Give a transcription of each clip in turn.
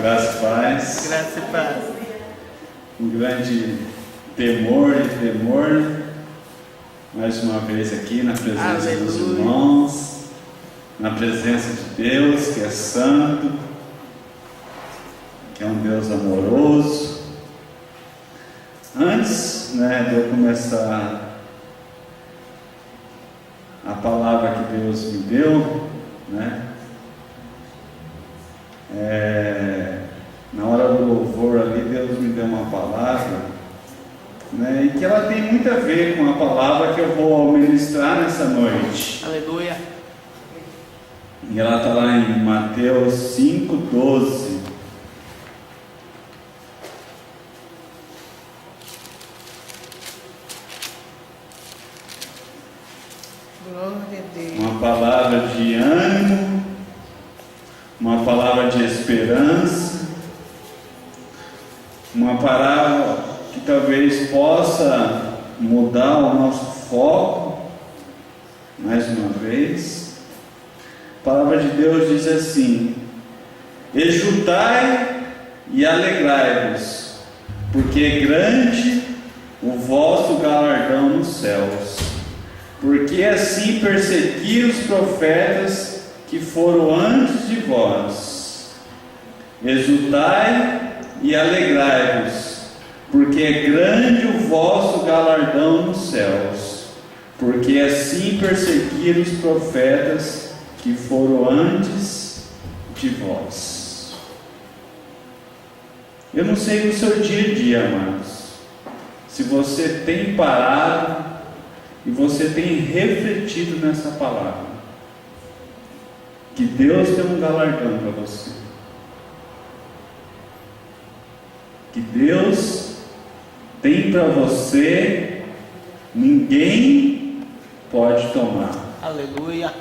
Graça e paz. Graça e paz. Um grande temor e tremor, mais uma vez aqui na presença dos irmãos, na presença de Deus, que é santo, que é um Deus amoroso. Antes, de eu começar a palavra que Deus me deu, na hora do louvor ali, Deus me deu uma palavra, e que ela tem muito a ver com a palavra que eu vou ministrar nessa noite. Aleluia. E ela está lá em Mateus 5:12. Glória a Deus. Uma palavra de ânimo, uma palavra de esperança, uma palavra que talvez possa mudar o nosso foco, mais uma vez. A palavra de Deus diz assim: exultai e alegrai-vos, porque é grande o vosso galardão nos céus, porque assim perseguiram os profetas que foram antes de vós. Exultai e alegrai-vos, porque é grande o vosso galardão nos céus, porque assim perseguiram os profetas que foram antes de vós. Eu não sei no seu dia a dia, amados, se você tem parado e você tem refletido nessa palavra, que Deus tem um galardão para você, que Deus tem para você, ninguém pode tomar. Aleluia.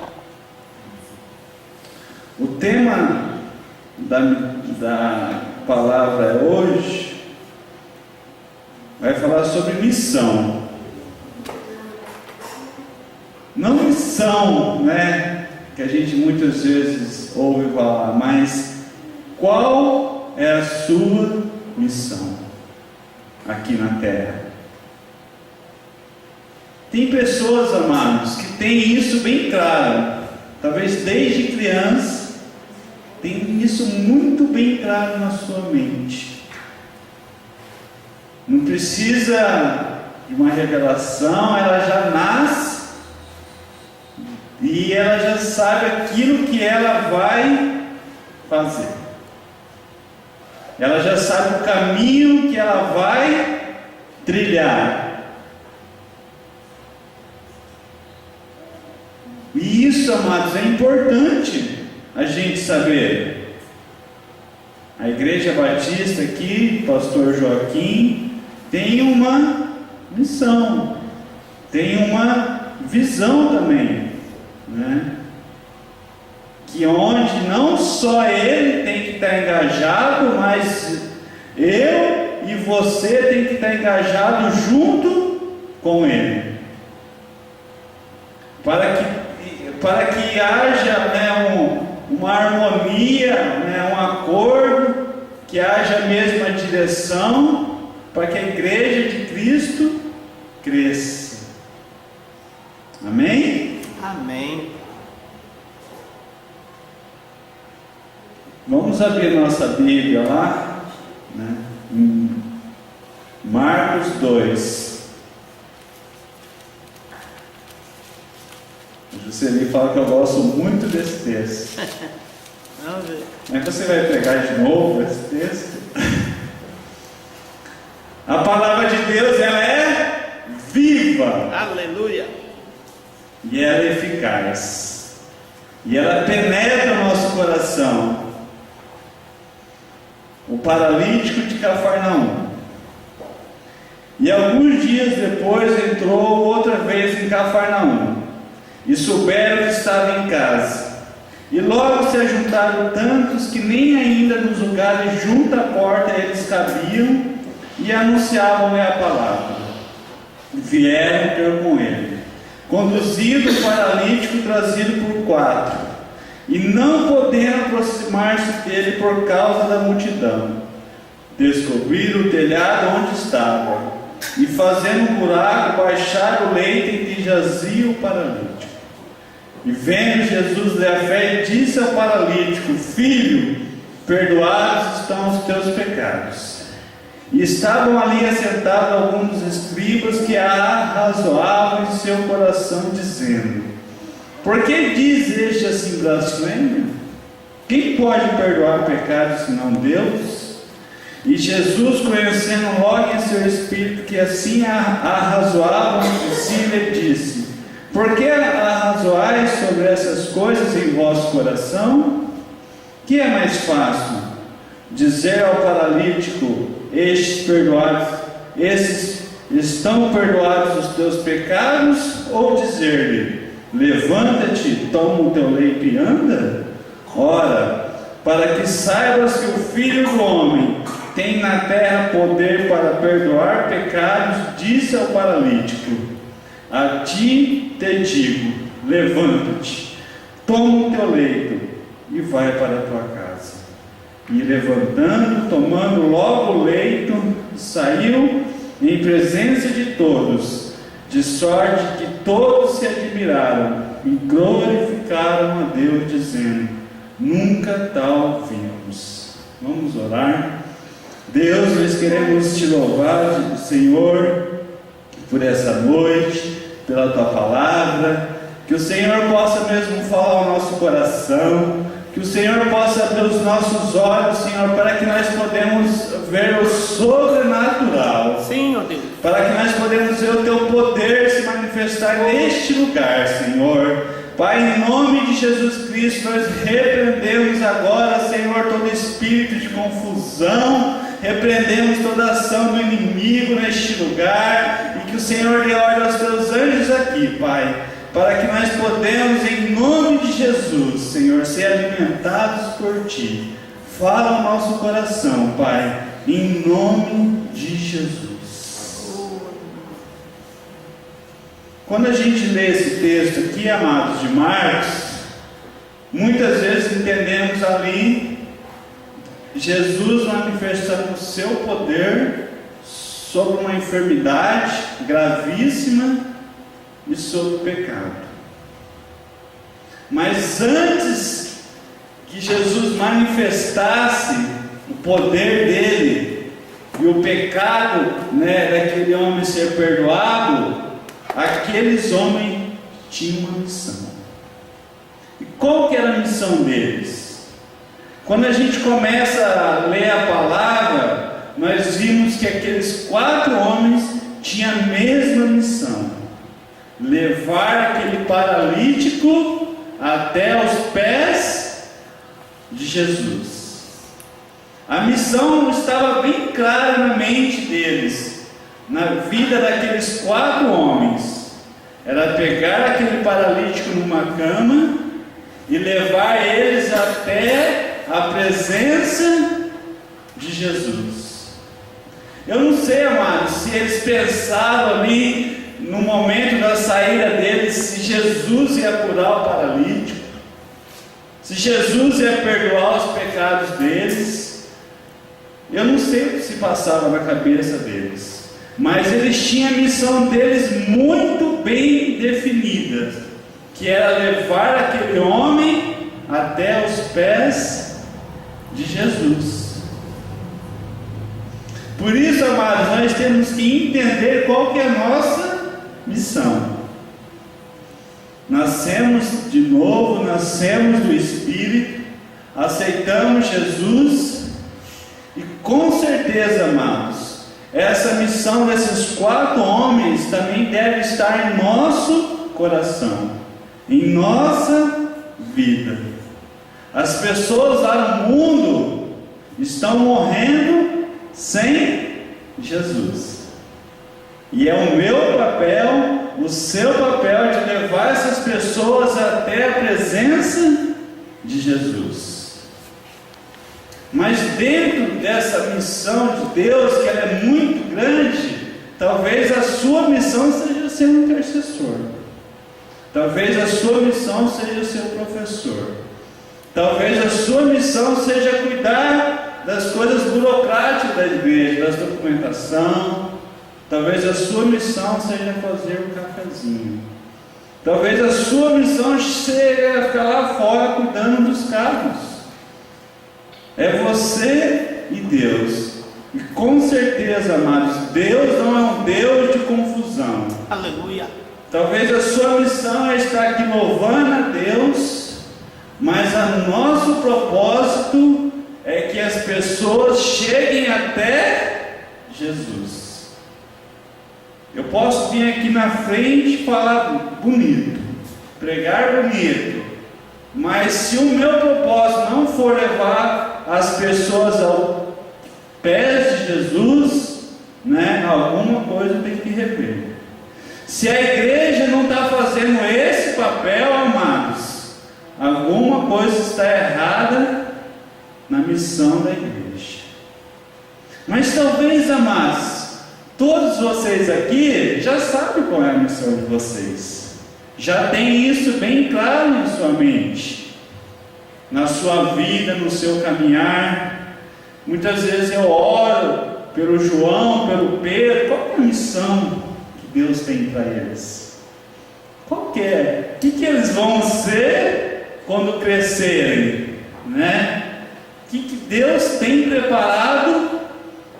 O tema da palavra hoje vai falar sobre missão. Não missão, que a gente muitas vezes ouve falar, mas qual é a sua missão aqui na terra? Tem pessoas, amados, que têm isso bem claro, talvez desde criança, tem isso muito bem claro na sua mente. Não precisa de uma revelação, ela já nasce e ela já sabe aquilo que ela vai fazer. Ela já sabe o caminho que ela vai trilhar. E isso, amados, é importante a gente saber. A Igreja Batista aqui, Pastor Joaquim, tem uma missão, tem uma visão também, que onde não só ele tem que estar engajado, mas eu e você tem que estar engajado junto com ele, para que haja uma harmonia, um acordo, que haja a mesma direção, para que a Igreja de Cristo cresça. Amém? Amém. Vamos abrir nossa Bíblia lá, em Marcos 2. O Juscelino fala que eu gosto muito desse texto. Vamos ver. Mas você vai pegar de novo esse texto? A palavra de Deus, ela é viva. Aleluia. E ela é eficaz. E ela penetra o nosso coração. O paralítico de Cafarnaum. E alguns dias depois entrou outra vez em Cafarnaum, e souberam que estava em casa. E logo se ajuntaram tantos que nem ainda nos lugares junto à porta eles cabiam, e anunciavam-lhe a palavra. Vieram ter com ele, conduzido o paralítico trazido por 4. e não podendo aproximar-se dele por causa da multidão, descobriram o telhado onde estava, e fazendo um buraco, baixaram o leito em que jazia o paralítico. E vendo Jesus ler a fé, disse ao paralítico: Filho, perdoados estão os teus pecados. E estavam ali assentados alguns dos escribas que arrazoavam em seu coração, dizendo: Por que diz este assim blasfêmia? Quem pode perdoar pecados senão Deus? E Jesus, conhecendo logo em seu espírito que assim arrazoavam entre si, lhe disse: Por que arrazoais sobre essas coisas em vosso coração? Que é mais fácil? Dizer ao paralítico: estes estão perdoados os teus pecados? Ou dizer-lhe: levanta-te, toma o teu leito e anda? Ora, para que saibas que o Filho do Homem tem na terra poder para perdoar pecados, disse ao paralítico: a ti te digo, levanta-te, toma o teu leito e vai para a tua casa. E levantando, tomando logo o leito, saiu em presença de todos, de sorte que todos se admiraram e glorificaram a Deus, dizendo: nunca tal vimos. Vamos orar. Deus, nós queremos te louvar, Senhor, por essa noite, pela tua palavra, que o Senhor possa mesmo falar ao nosso coração, que o Senhor possa abrir os nossos olhos, Senhor, para que nós podemos ver o sobrenatural. Sim, ó Deus. Para que nós podemos ver o teu poder se manifestar neste lugar, Senhor. Pai, em nome de Jesus Cristo, nós repreendemos agora, Senhor, todo espírito de confusão, repreendemos toda ação do inimigo neste lugar, e que o Senhor dê ordem aos teus anjos aqui, Pai, para que nós podemos, em nome de Jesus, Senhor, ser alimentados por Ti. Fala ao nosso coração, Pai, em nome de Jesus. Quando a gente lê esse texto aqui, amados, de Marcos, muitas vezes entendemos ali Jesus manifestando o seu poder sobre uma enfermidade gravíssima e sobre o pecado. Mas antes que Jesus manifestasse o poder dele e o pecado, daquele homem ser perdoado, aqueles homens tinham uma missão. E qual que era a missão deles? Quando a gente começa a ler a palavra, nós vimos que aqueles 4 homens tinham a mesma missão: levar aquele paralítico até os pés de Jesus. A missão estava bem clara na mente deles, na vida daqueles 4 homens. Era pegar aquele paralítico numa cama e levar eles até a presença de Jesus. Eu não sei, amados, se eles pensaram ali no momento da saída deles, se Jesus ia curar o paralítico, se Jesus ia perdoar os pecados deles. Eu não sei o que se passava na cabeça deles, mas eles tinham a missão deles muito bem definida, que era levar aquele homem até os pés de Jesus. Por isso, amados, nós temos que entender qual que é a nossa missão. Nascemos de novo, nascemos do Espírito, aceitamos Jesus, e com certeza, amados, essa missão desses 4 homens também deve estar em nosso coração, em nossa vida. As pessoas lá no mundo estão morrendo sem Jesus, e é o meu papel, o seu papel, de levar essas pessoas até a presença de Jesus. Mas dentro dessa missão de Deus, que ela é muito grande, talvez a sua missão seja ser um intercessor, talvez a sua missão seja ser um professor, Talvez a sua missão seja cuidar das coisas burocráticas da igreja, das documentação. Talvez a sua missão seja fazer um cafezinho. Talvez a sua missão seja ficar lá fora cuidando dos carros. É você e Deus. E com certeza, amados, Deus não é um Deus de confusão. Aleluia. Talvez a sua missão é estar aqui louvando a Deus, mas o nosso propósito é que as pessoas cheguem até Jesus. Eu posso vir aqui na frente e falar bonito, pregar bonito, mas se o meu propósito não for levar as pessoas ao pés de Jesus, alguma coisa tem que rever. Se a igreja não está fazendo esse papel, amados, alguma coisa está errada na missão da igreja. Mas talvez, amados, todos vocês aqui já sabem qual é a missão de vocês. Já tem isso bem claro em sua mente, na sua vida, no seu caminhar. Muitas vezes eu oro pelo João, pelo Pedro. Qual é a missão que Deus tem para eles? Qual que é? O que eles vão ser quando crescerem? O que Deus tem preparado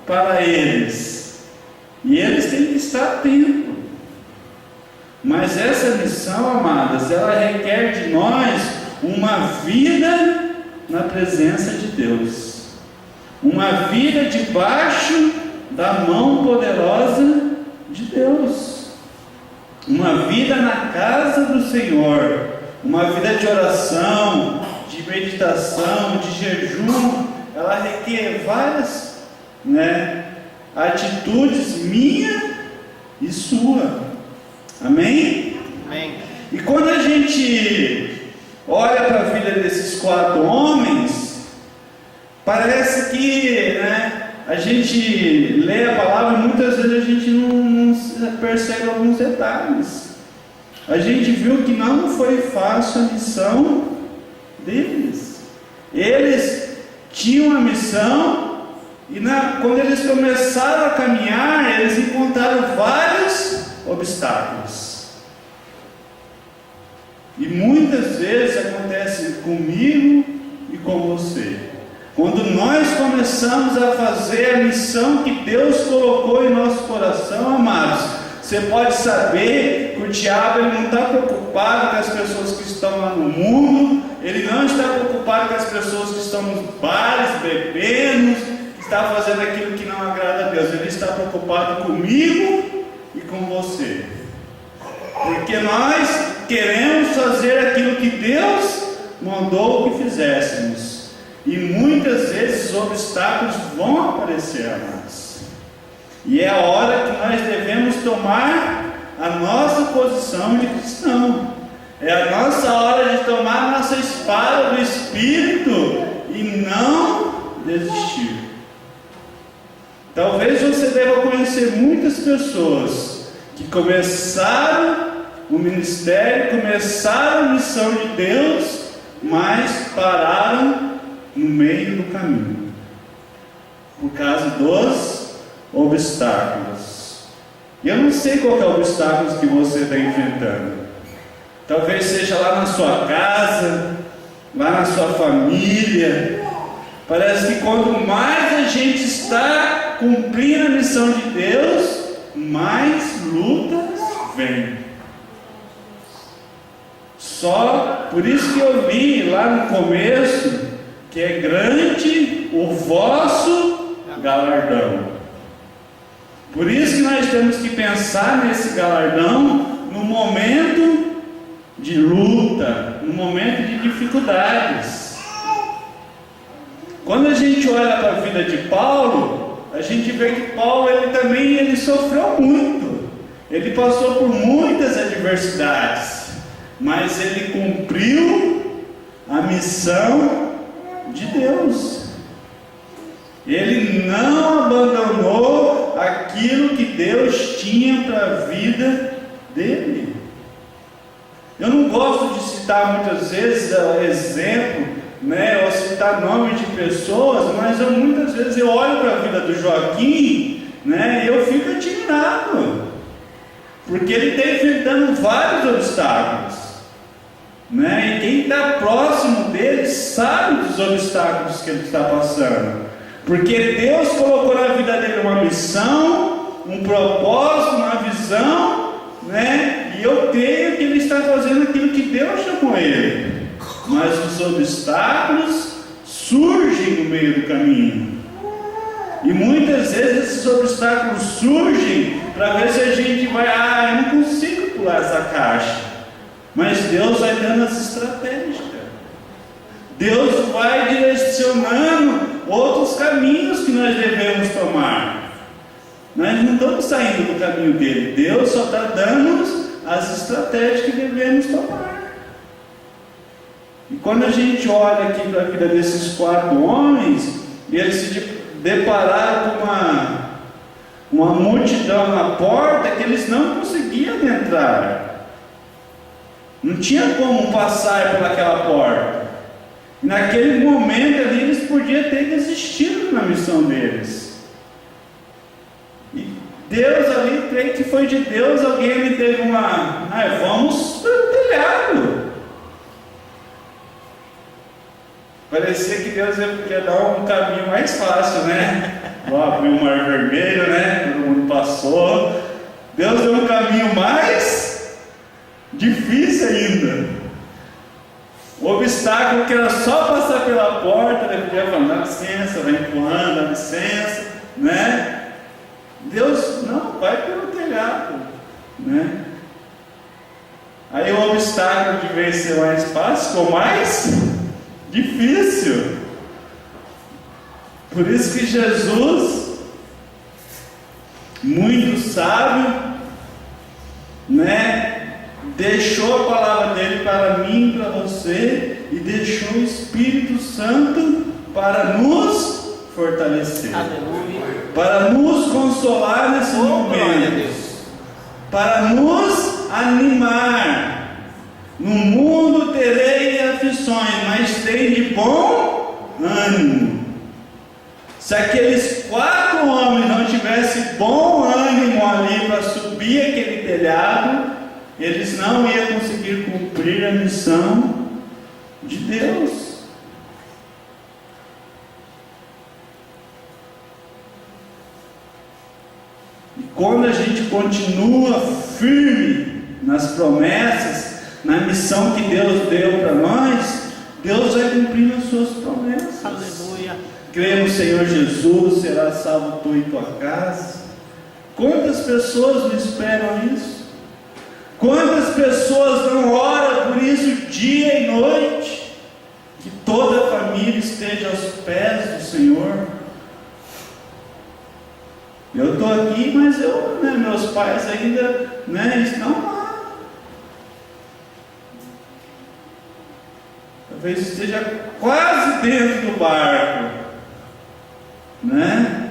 para eles? E eles têm que estar atentos. Mas essa missão, amadas, ela requer de nós uma vida na presença de Deus, uma vida debaixo da mão poderosa de Deus, uma vida na casa do Senhor, uma vida de oração, de meditação, de jejum. Ela requer várias atitudes minha e sua. Amém? Amém. E quando a gente olha para a vida desses 4 homens, parece que a gente lê a palavra e muitas vezes a gente não percebe alguns detalhes. A gente viu que não foi fácil a missão deles. Eles tinham a missão. E quando eles começaram a caminhar, eles encontraram vários obstáculos. E muitas vezes acontece comigo e com você. Quando nós começamos a fazer a missão que Deus colocou em nosso coração, amados, você pode saber que o diabo ele não está preocupado com as pessoas que estão lá no mundo, ele não está preocupado com as pessoas que estão nos bares, bebendo, está fazendo aquilo que não agrada a Deus. Ele está preocupado comigo e com você, porque nós queremos fazer aquilo que Deus mandou que fizéssemos, e muitas vezes os obstáculos vão aparecer, amados, e é a hora que nós devemos tomar a nossa posição de cristão. É a nossa hora de tomar a nossa espada do Espírito e não desistir. Talvez você deva conhecer muitas pessoas que começaram o ministério, começaram a missão de Deus, mas pararam no meio do caminho, por causa dos obstáculos. E eu não sei qual é o obstáculo que você está enfrentando. Talvez seja lá na sua casa, lá na sua família. Parece que quanto mais a gente está cumprindo a missão de Deus, mais lutas vêm. Só por isso que eu li lá no começo que é grande o vosso galardão. Por isso que nós temos que pensar nesse galardão no momento de luta, no momento de dificuldades. Quando a gente olha para a vida de Paulo, a gente vê que Paulo ele sofreu muito. Ele passou por muitas adversidades, mas ele cumpriu a missão de Deus. Ele não abandonou aquilo que Deus tinha para a vida dele. Eu não gosto de citar muitas vezes exemplo né, ou citar nomes de pessoas, mas muitas vezes eu olho para a vida do Joaquim, né, e eu fico admirado, porque ele está enfrentando vários obstáculos, né, e quem está próximo dele sabe dos obstáculos que ele está passando, porque Deus colocou na vida dele uma missão, um propósito, uma visão, né, e eu creio que ele está fazendo aquilo que Deus chamou ele. Mas os obstáculos surgem no meio do caminho, e muitas vezes esses obstáculos surgem para ver se a gente vai, eu não consigo pular essa caixa, mas Deus vai dando as estratégias, Deus vai direcionando outros caminhos que nós devemos tomar. Nós não estamos saindo do caminho dele, Deus só está dando as estratégias que devemos tomar. E quando a gente olha aqui para a vida desses 4 homens, e eles se depararam com uma multidão na porta que eles não conseguiam entrar, não tinha como passar por aquela porta. E naquele momento ali eles podiam ter desistido na missão deles. E Deus ali, creio que foi de Deus, alguém ali teve vamos para o telhado. Parecia que Deus ia dar um caminho mais fácil, né? Abriu o mar vermelho, né? Todo mundo passou. Deus deu um caminho mais difícil ainda. O obstáculo que era só passar pela porta, ele podia falar, dá licença, vai empurrando, dá licença, né? Deus, não, vai pelo telhado, né? Aí o obstáculo de vencer mais fácil ficou mais difícil. Por isso que Jesus, muito sábio, né, deixou a palavra dele para mim e para você, e deixou o Espírito Santo para nos fortalecer. Aleluia. Para nos consolar nesse momento, para nos animar. No mundo terei aflições, mas tem de bom ânimo. Se aqueles 4 homens não tivessem bom ânimo ali para subir aquele telhado, eles não iam conseguir cumprir a missão de Deus. E quando a gente continua firme nas promessas, na missão que Deus deu para nós, Deus vai cumprindo as suas promessas. Aleluia. Crê no Senhor Jesus, será salvo tu e tua casa. Quantas pessoas não esperam isso? Quantas pessoas não oram por isso dia e noite? Que toda a família esteja aos pés do Senhor. Eu estou aqui, mas meus pais ainda, estão lá. Talvez esteja quase dentro do barco, né?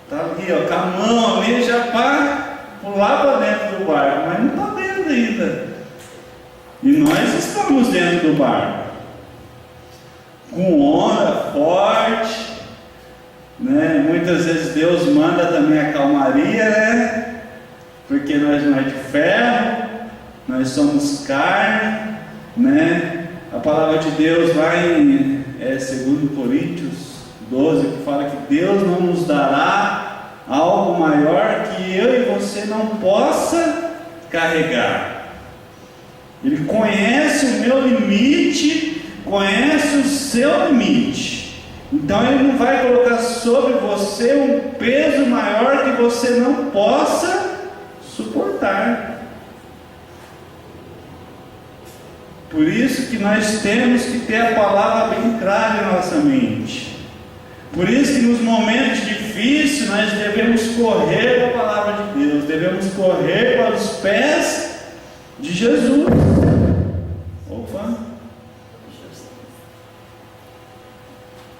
Está ali, com a mão ali já para pular para dentro do barco, mas não está dentro ainda. E nós estamos dentro do barco, com onda forte, né? Muitas vezes Deus manda também a calmaria, né? Porque nós não é de ferro, nós somos carne, né? A palavra de Deus lá em 2 Coríntios 12, que fala que Deus não nos dará algo maior que eu e você não possa carregar. Ele conhece o meu limite, conhece o seu limite, então Ele não vai colocar sobre você um peso maior que você não possa suportar. Por isso que nós temos que ter a palavra bem clara em nossa mente. Por isso que nos momentos difíceis nós devemos correr para a palavra de Deus, devemos correr para os pés de Jesus.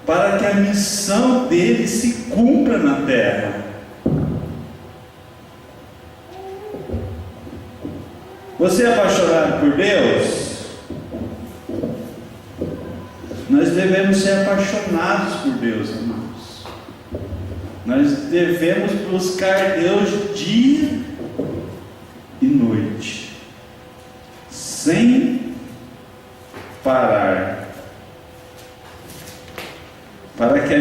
Para que a missão dele se cumpra na terra. Você é apaixonado por Deus? Nós devemos ser apaixonados por Deus, amados. Nós devemos buscar Deus dia e noite, sem parar, para que a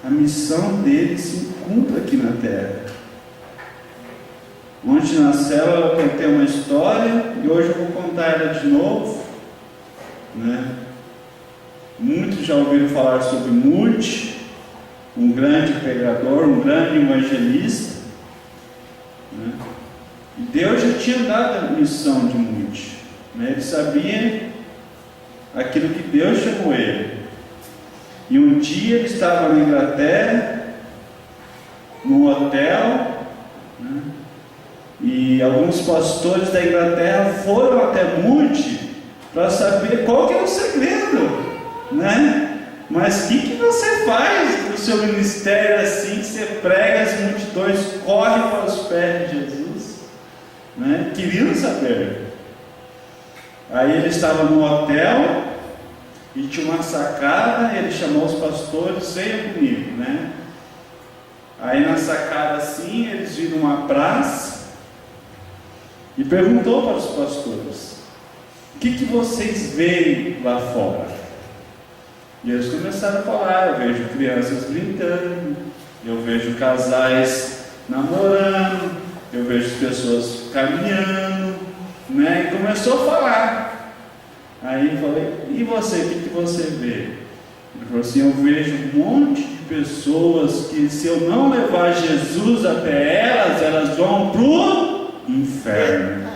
missão dele se cumpra aqui na terra. Ontem na célula eu contei uma história e hoje eu vou contar ela de novo, né? Muitos já ouviram falar sobre Moody, um grande pregador, um grande evangelista, né? E Deus já tinha dado a missão de Moody, né? Ele sabia aquilo que Deus chamou ele. E um dia ele estava na Inglaterra, num hotel, né? E alguns pastores da Inglaterra foram até Moody para saber qual que é o segredo, né? Mas o que você faz no seu ministério assim, que você prega, as multidões correm para os pés de Jesus, né? Queriam saber. Aí ele estava no hotel e tinha uma sacada, ele chamou os pastores, venham comigo, né? Aí na sacada assim, eles viram uma praça e perguntou para os pastores: o que vocês veem lá fora? E eles começaram a falar: eu vejo crianças brincando, eu vejo casais namorando, eu vejo pessoas caminhando, né? E começou a falar. Aí eu falei: e você, o que você vê? Ele falou assim: eu vejo um monte de pessoas que, se eu não levar Jesus até elas vão pro inferno,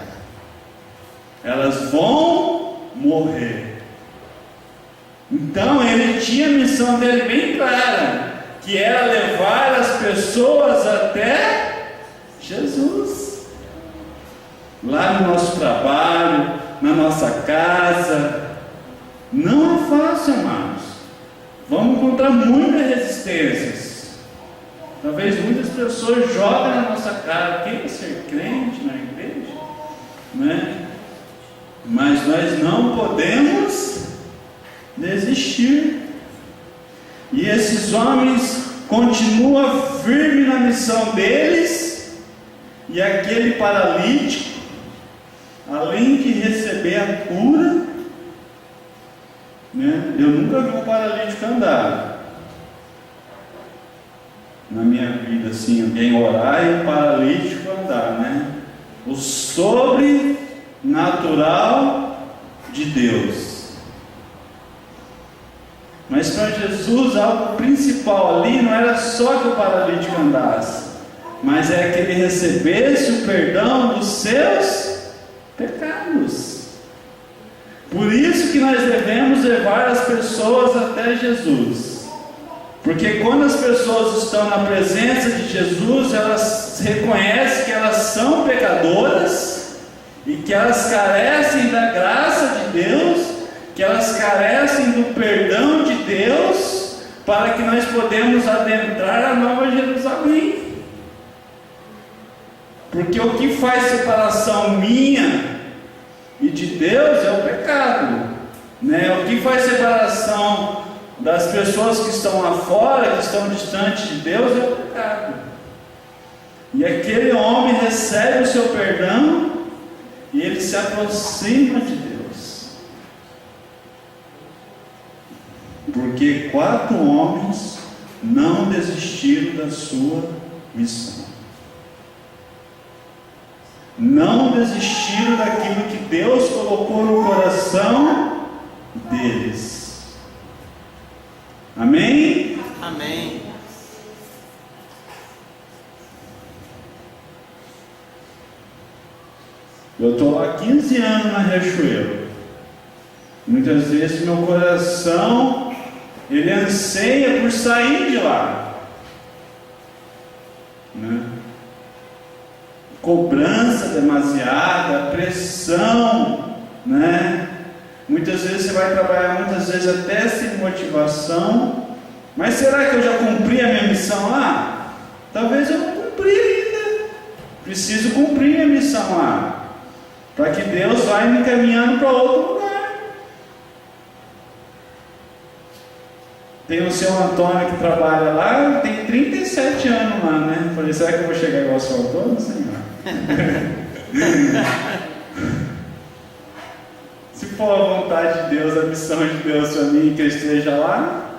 elas vão morrer. Então ele tinha a missão dele bem clara, que era levar as pessoas até Jesus. Lá no nosso trabalho, na nossa casa, não é fácil, amados. Vamos encontrar muitas resistências. Talvez muitas pessoas joguem na nossa cara: quem é ser crente na igreja, né? Mas nós não podemos desistir. E esses homens continuam firmes na missão deles. E aquele paralítico, além de receber a cura, né? Eu nunca vi um paralítico andar na minha vida, assim, alguém orar e o paralítico andar, né? O sobrenatural de Deus. Mas para Jesus, algo principal ali não era só que o paralítico andasse, mas é que ele recebesse o perdão dos seus pecados. Por isso que nós devemos levar as pessoas até Jesus. Porque quando as pessoas estão na presença de Jesus, elas reconhecem que elas são pecadoras e que elas carecem da graça de Deus, que elas carecem do perdão de Deus, para que nós podemos adentrar a Nova Jerusalém. Porque o que faz separação minha e de Deus é o pecado, né? O que faz separação das pessoas que estão lá fora, que estão distantes de Deus, é o pecado. E aquele homem recebe o seu perdão e ele se aproxima de Deus. Porque 4 homens não desistiram da sua missão. Não desistiram daquilo que Deus colocou no coração deles. Amém? Amém. Eu estou há 15 anos na Riachuelo. Muitas vezes meu coração, ele anseia por sair de lá, né? Cobrança demasiada, pressão, né? Muitas vezes você vai trabalhar, muitas vezes até sem motivação. Mas será que eu já cumpri a minha missão lá? Talvez eu não cumpri ainda. Preciso cumprir a missão lá, para que Deus vá me encaminhando para outro lugar. Tem o seu Antônio que trabalha lá, tem 37 anos lá, né? Falei, será que eu vou chegar igual ao seu Antônio, Senhor? Se for a vontade de Deus, a missão de Deus para mim que eu esteja lá,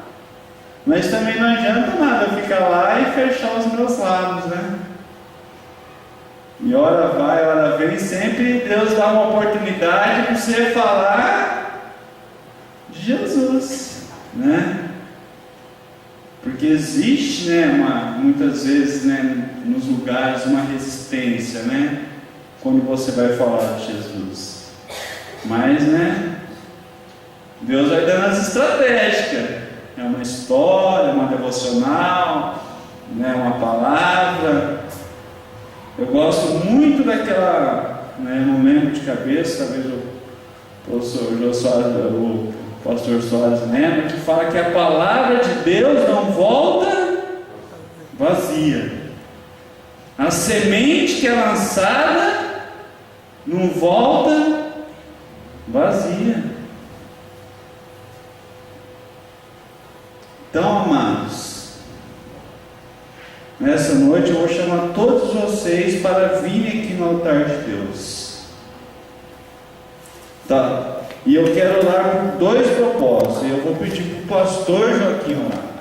mas também não adianta nada eu ficar lá e fechar os meus lábios, né? E hora vai, hora vem, sempre Deus dá uma oportunidade para você falar de Jesus, né? Porque existe, né, muitas vezes, né, nos lugares uma resistência, né, quando você vai falar de Jesus. Mas, né, Deus vai dando as estratégicas. É uma história, uma devocional, né, uma palavra. Eu gosto muito daquela, né, não lembro de cabeça, talvez o pastor Soares lembra, que fala que a palavra de Deus não volta vazia. A semente que é lançada não volta vazia. Então, amados, nessa noite eu vou chamar todos vocês para virem aqui no altar de Deus. Tá? E eu quero orar por dois propósitos. Eu vou pedir para o pastor Joaquim orar.